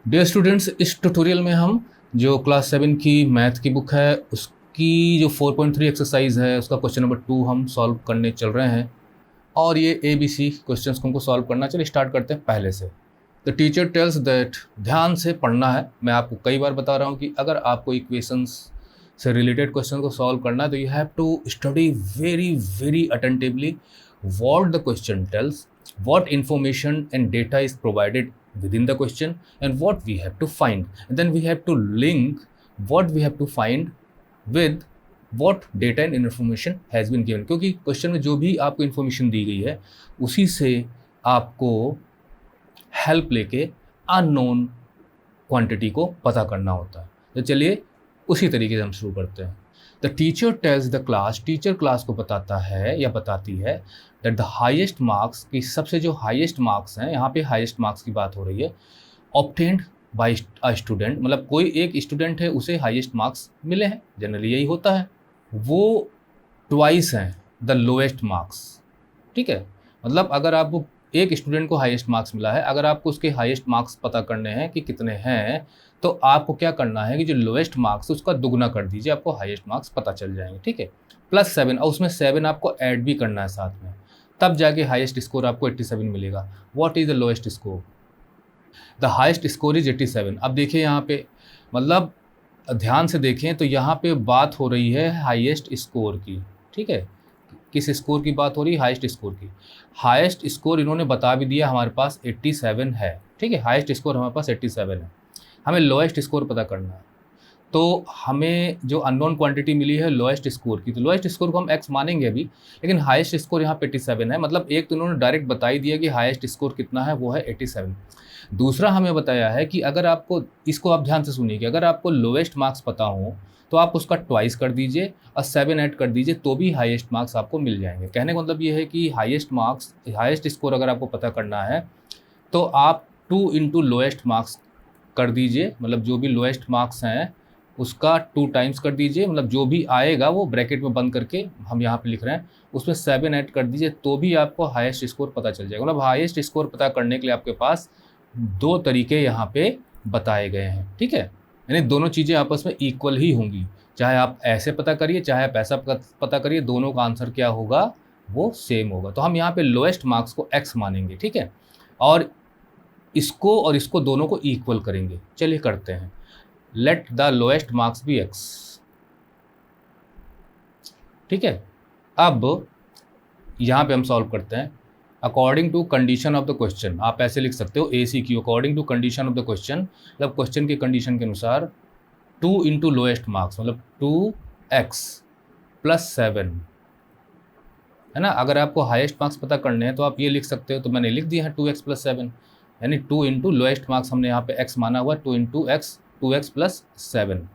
Dear students, इस tutorial में हम जो क्लास 7 की मैथ की बुक है उसकी जो 4.3 एक्सरसाइज है उसका क्वेश्चन नंबर 2 हम सॉल्व करने चल रहे हैं। और ये ABC क्वेश्चंस को हमको सॉल्व करना। चलिए स्टार्ट करते हैं पहले से। द टीचर टेल्स दैट, ध्यान से पढ़ना है। मैं आपको कई बार बता रहा हूँ कि अगर आपको इक्वेशंस से रिलेटेड क्वेश्चन को सॉल्व करना है तो you have to study very very attentively what the question tells, what information and data is provided within the question, and what we have to find. And then we have to link what we have to find with what data and information has been given. क्योंकि question में जो भी आपको information दी गई है उसी से आपको हेल्प लेके अननोन क्वांटिटी को पता करना होता है। तो चलिए उसी तरीके से हम शुरू करते हैं। The teacher tells the class, teacher class को बताता है या बताती है दैट द हाईएस्ट मार्क्स, की सबसे जो हाईएस्ट मार्क्स हैं, यहाँ पे हाईएस्ट मार्क्स की बात हो रही है, ऑब्टेन्ड बाय अ स्टूडेंट, मतलब कोई एक स्टूडेंट है उसे हाईएस्ट मार्क्स मिले हैं, जनरली यही होता है, वो ट्वाइस हैं द लोएस्ट मार्क्स। ठीक है, मतलब अगर आपको एक स्टूडेंट को हाईएस्ट मार्क्स मिला है, अगर आपको उसके हाईएस्ट मार्क्स पता करने हैं कि कितने हैं, तो आपको क्या करना है कि जो लोएस्ट मार्क्स उसका दुगना कर दीजिए, आपको हाईएस्ट मार्क्स पता चल जाएंगे। ठीक है, +7, और उसमें 7 आपको ऐड भी करना है साथ में, तब जाके हाईएस्ट स्कोर आपको 87 मिलेगा। What is the lowest score? The highest score is 87। अब देखिए यहाँ पे, मतलब ध्यान से देखें तो यहाँ पे बात हो रही है हाईएस्ट स्कोर की। ठीक है, किस स्कोर की बात हो रही है? हाईएस्ट स्कोर की। हाईएस्ट स्कोर इन्होंने बता भी दिया, हमारे पास 87 है। ठीक है, हाईएस्ट स्कोर हमारे पास 87 है। हमें लोएस्ट स्कोर पता करना है, तो हमें जो अननोन क्वांटिटी मिली है लोएस्ट स्कोर की, तो लोएस्ट स्कोर को हम x मानेंगे अभी, लेकिन हाईएस्ट स्कोर यहाँ पे 87 है। मतलब एक तो उन्होंने डायरेक्ट बता ही दिया कि हाईएस्ट स्कोर कितना है, वो है 87। दूसरा हमें बताया है कि अगर आपको, इसको आप ध्यान से सुनिए, कि अगर आपको लोएस्ट मार्क्स पता हो तो आप उसका ट्वाइस कर दीजिए और 7 ऐड कर दीजिए, तो भी हाईएस्ट मार्क्स आपको मिल जाएंगे। कहने का मतलब ये है कि हाईएस्ट मार्क्स, हाईएस्ट स्कोर अगर आपको पता करना है तो आप 2 इंटू लोएस्ट मार्क्स कर दीजिए, मतलब जो भी लोएस्ट मार्क्स हैं उसका 2 टाइम्स कर दीजिए, मतलब जो भी आएगा वो ब्रैकेट में बंद करके हम यहाँ पे लिख रहे हैं, उसमें 7 ऐड कर दीजिए, तो भी आपको हाईएस्ट स्कोर पता चल जाएगा। मतलब हाईएस्ट स्कोर पता करने के लिए आपके पास 2 तरीके यहाँ पे बताए गए हैं। ठीक है, यानी दोनों चीज़ें आपस में इक्वल ही होंगी, चाहे आप ऐसे पता करिए चाहे आप ऐसा पता करिए, दोनों का आंसर क्या होगा, वो सेम होगा। तो हम यहाँ पे लोएस्ट मार्क्स को x मानेंगे। ठीक है, और इसको दोनों को इक्वल करेंगे। चलिए करते हैं। Let the lowest marks be x। ठीक है, अब यहाँ पे हम सॉल्व करते हैं according to condition of the question. आप ऐसे लिख सकते हो ACQ, according to condition of the question, मतलब क्वेश्चन की कंडीशन के अनुसार 2 इंटू लोएस्ट मार्क्स, मतलब 2x + 7 है ना। अगर आपको हाईएस्ट मार्क्स पता करने हैं तो आप ये लिख सकते हो, तो मैंने लिख दिया है 2x + 7, यानी 2 इंटू लोएस्ट मार्क्स हमने यहाँ पे x माना हुआ, 2 इंटू x, 2x + 7,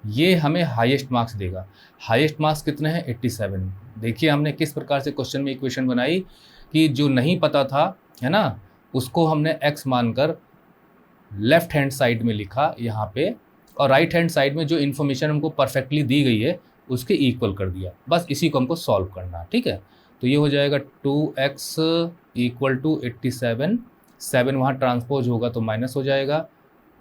ये हमें हाईएस्ट मार्क्स देगा। हाईएस्ट मार्क्स कितने हैं? 87। देखिए हमने किस प्रकार से क्वेश्चन में इक्वेशन बनाई कि जो नहीं पता था, है ना, उसको हमने x मानकर लेफ्ट हैंड साइड में लिखा यहाँ पे, और राइट हैंड साइड में जो इन्फॉर्मेशन हमको परफेक्टली दी गई है उसके इक्वल कर दिया। बस इसी को हमको सॉल्व करना है। ठीक है, तो ये हो जाएगा 2x = 87, 7 वहाँ ट्रांसपोज होगा तो माइनस हो जाएगा,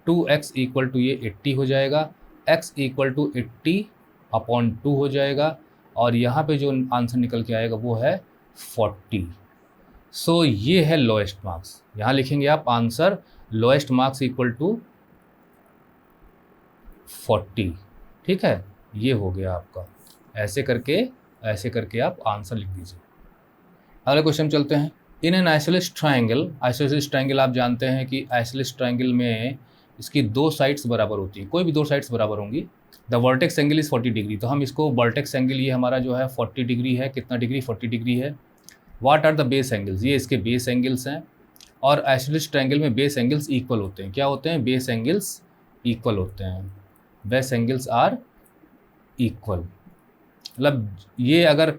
2x = ये 80 हो जाएगा, x = 80/2 हो जाएगा, और यहाँ पे जो आंसर निकल के आएगा वो है 40। सो ये है लोएस्ट मार्क्स। यहाँ लिखेंगे आप आंसर, लोएस्ट मार्क्स = 40। ठीक है, ये हो गया आपका। ऐसे करके आप आंसर लिख दीजिए। अगले क्वेश्चन चलते हैं। In an isosceles triangle, isosceles triangle आप जानते हैं कि आइसोसेलेस ट्राइंगल में इसकी 2 साइड्स बराबर होती हैं, कोई भी 2 साइड्स बराबर होंगी। The vertex angle is 40 degree, तो हम इसको वर्टेक्स एंगल, ये हमारा जो है 40 डिग्री है। कितना डिग्री? 40 डिग्री है। What are the base angles, ये इसके बेस एंगल्स हैं। और आइसोसेलेस ट्राइंगल में बेस एंगल्स इक्वल होते हैं। क्या होते हैं? बेस एंगल्स इक्वल होते हैं। बेस एंगल्स आर इक्वल, मतलब ये अगर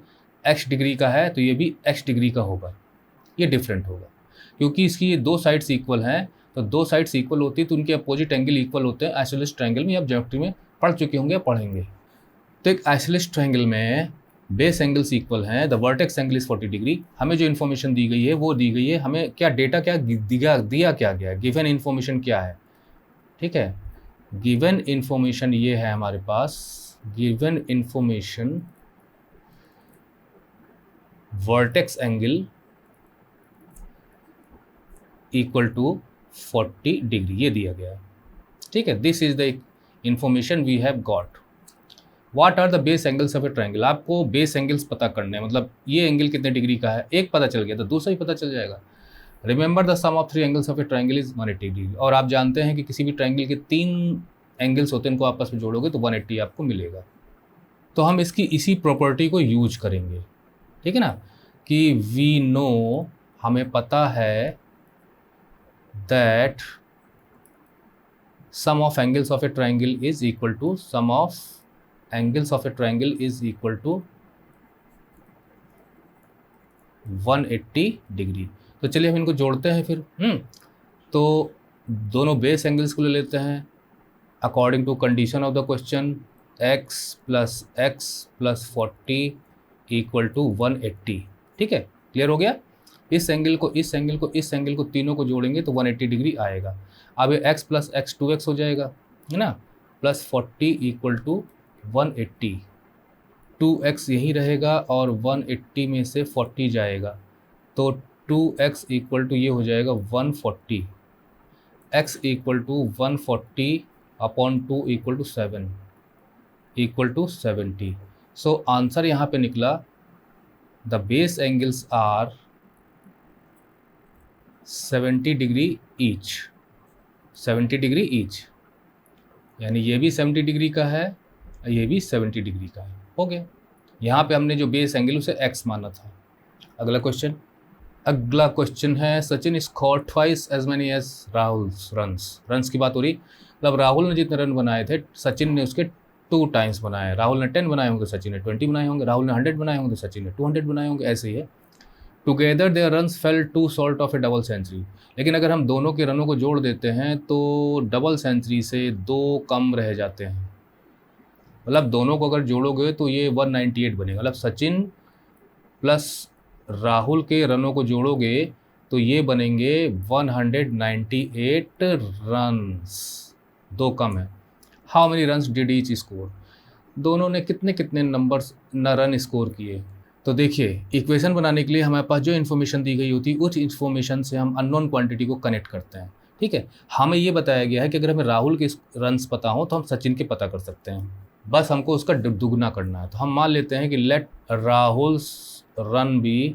x डिग्री का है तो ये भी x डिग्री का होगा, ये डिफरेंट होगा, क्योंकि इसकी ये 2 साइड्स इक्वल हैं। तो 2 साइड्स इक्वल होती है तो उनके अपोजिट एंगल इक्वल होते हैं। आइसोसेलेस ट्राइंगल में आप ज्योमेट्री में पढ़ चुके होंगे, पढ़ेंगे। तो एक आइसोसेलेस ट्राइंगल में बेस एंगल्स इक्वल हैं। The vertex angle is 40 degree. हमें जो इन्फॉर्मेशन दी गई है वो दी गई है, हमें क्या डेटा क्या दिया क्या गया है, गिवन इन्फॉर्मेशन क्या है, ठीक है। गिवन इंफॉर्मेशन ये है हमारे पास, given information vertex angle equal to 40 degree, ये दिया गया है, ठीक है। This is the information we have got. What are the base angles of a triangle, आपको बेस एंगल्स पता करने हैं, मतलब ये एंगल कितने डिग्री का है, एक पता चल गया तो दूसरा ही पता चल जाएगा। Remember the sum of 3 angles of a triangle is 180 degree, और आप जानते हैं कि किसी भी ट्राइंगल के 3 एंगल्स होते हैं, इनको आपस में जोड़ोगे तो 180 आपको मिलेगा। तो हम इसकी इसी प्रॉपर्टी को यूज करेंगे, ठीक है ना, कि वी नो, हमें पता है that sum of angles of a triangle is equal to sum of angles of a triangle is equal to 180 degree. तो चलिए हम इनको जोड़ते हैं फिर। तो दोनों बेस एंगल्स को ले लेते हैं according to condition of the question, x plus 40 equal to 180, ठीक है। क्लियर हो गया। इस एंगल को इस एंगल को इस एंगल को तीनों को जोड़ेंगे तो 180 डिग्री आएगा। अब ये x प्लस x 2x हो जाएगा, है ना, प्लस 40 इक्वल टू 180, 2x यहीं रहेगा और 180 में से 40 जाएगा, तो 2x इक्वल टू ये हो जाएगा 140, x equal to 140 upon 2 equal to 7 equal to 70। So answer यहाँ पे निकला, the base angles are 70 degree each, 70 degree each, यानी ये भी 70 डिग्री का है, ये भी 70 डिग्री का है। हो गया। यहाँ पे हमने जो बेस एंगल उसे x माना था। अगला क्वेश्चन है, Sachin scored twice as many as Rahul's runs की बात हो रही। मतलब राहुल ने जितने रन बनाए थे, सचिन ने उसके 2 टाइम्स बनाए। राहुल ने 10 बनाए होंगे, सचिन ने 20 बनाए होंगे। राहुल ने 100 बनाए होंगे तो सचिन ने 200 बनाए होंगे, ऐसे ही है। Together their runs fell 2 short of a double century. लेकिन अगर हम दोनों के रनों को जोड़ देते हैं तो डबल सेंचुरी से 2 कम रह जाते हैं। मतलब दोनों को अगर जोड़ोगे तो ये 198 बनेगा। मतलब सचिन प्लस राहुल के रनों को जोड़ोगे तो ये बनेंगे 198 रन्स, 2 कम है। How many runs did each score, दोनों ने कितने कितने नंबर्स रन स्कोर किए। तो देखिए, इक्वेशन बनाने के लिए हमारे पास जो इन्फॉर्मेशन दी गई होती है उस इन्फॉर्मेशन से हम अननोन क्वांटिटी को कनेक्ट करते हैं, ठीक है। हमें ये बताया गया है कि अगर हमें राहुल के रन्स पता हो तो हम सचिन के पता कर सकते हैं, बस हमको उसका दुगना करना है। तो हम मान लेते हैं कि let Rahul's runs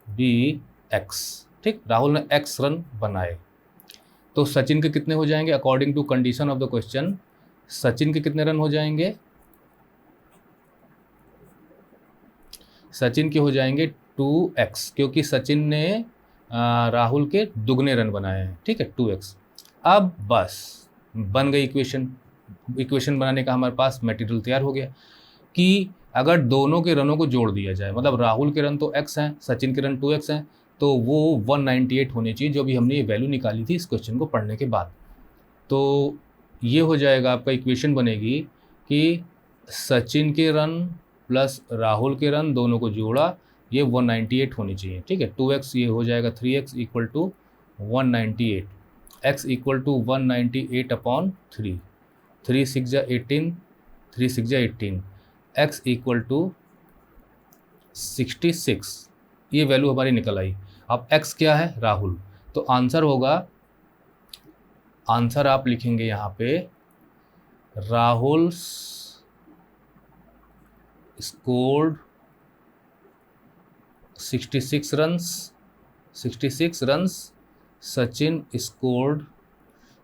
be x, ठीक। राहुल ने x रन बनाए तो सचिन के कितने हो जाएंगे according to condition of the question, Sachin के कितने रन हो जाएंगे, सचिन के हो जाएंगे 2x, क्योंकि सचिन ने राहुल के दुगने रन बनाए हैं, ठीक है, 2x। अब बस बन गई इक्वेशन बनाने का हमारे पास मटेरियल तैयार हो गया कि अगर दोनों के रनों को जोड़ दिया जाए, मतलब राहुल के रन तो x हैं, सचिन के रन 2x हैं, तो वो 198 होने चाहिए, जो भी हमने ये वैल्यू निकाली थी इस क्वेश्चन को पढ़ने के बाद। तो ये हो जाएगा, आपका इक्वेशन बनेगी कि सचिन के रन प्लस राहुल के रन दोनों को जोड़ा, ये 198 होनी चाहिए, ठीक है। 2x ये हो जाएगा 3x equal to 198, x equal to 198 upon 3, 3 6 जा 18, 3 6 जा 18, x इक्वल टू 66, ये वैल्यू हमारी निकल आई। अब x क्या है, राहुल, तो आंसर होगा, आंसर आप लिखेंगे यहाँ पे Rahul scored 66 runs, Sachin scored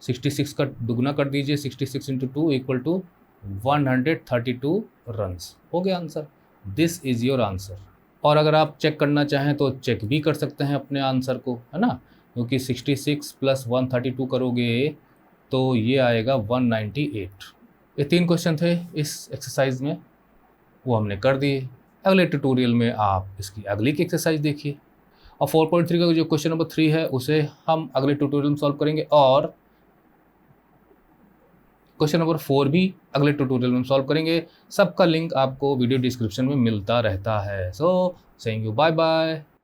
66 का दुगना कर दीजिए, 66 इंटू 2 इक्वल टू 132 रन्स। हो गया answer. This is your answer. और अगर आप चेक करना चाहें तो चेक भी कर सकते हैं अपने आंसर को, है ना, क्योंकि 66 प्लस 132 करोगे तो ये आएगा 198। ये 3 क्वेश्चन थे इस एक्सरसाइज में, वो हमने कर दिए। अगले ट्यूटोरियल में आप इसकी अगली की एक्सरसाइज देखिए, और 4.3 का जो क्वेश्चन नंबर 3 है उसे हम अगले ट्यूटोरियल में सॉल्व करेंगे, और क्वेश्चन नंबर 4 भी अगले ट्यूटोरियल में सॉल्व करेंगे। सबका लिंक आपको वीडियो डिस्क्रिप्शन में मिलता रहता है। So saying you bye bye.